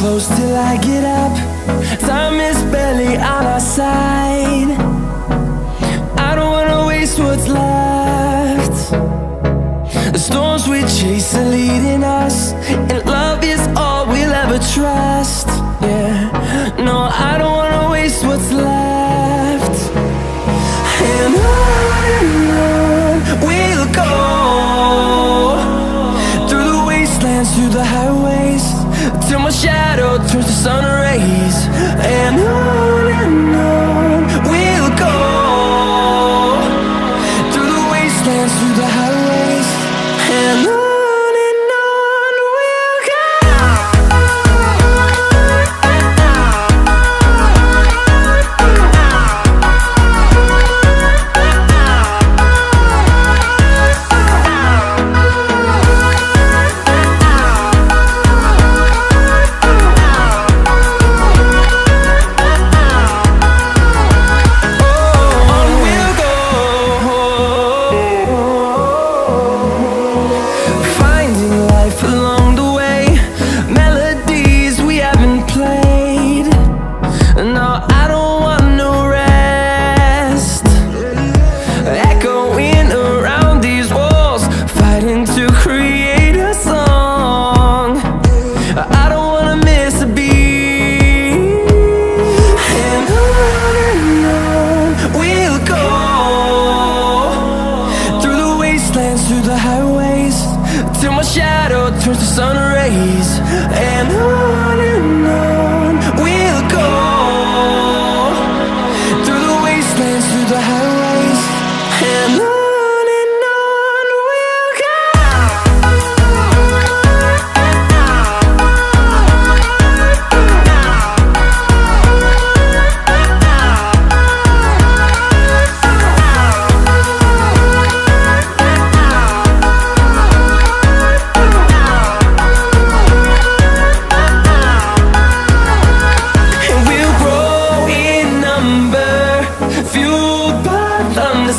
close till I get up. Time is barely on our side. I don't wanna waste what's left. The storms we chase are leading us, and love is all we'll ever trust. Yeah, no, I don't wanna waste what's left. And on we'll go, through the wastelands, through the highways, till my shadow turns to sun rays. And on we'll go, through the wastelands, through the highways, and on we'll go. Through the highways, till my shadow turns to sun rays. And on we'll go, through the wastelands, through the highways, and on we'll go.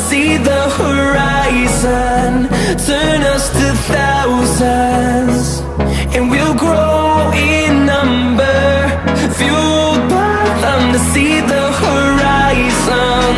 See the horizon turn us to thousands, and we'll grow in number, fueled by them to see the horizon.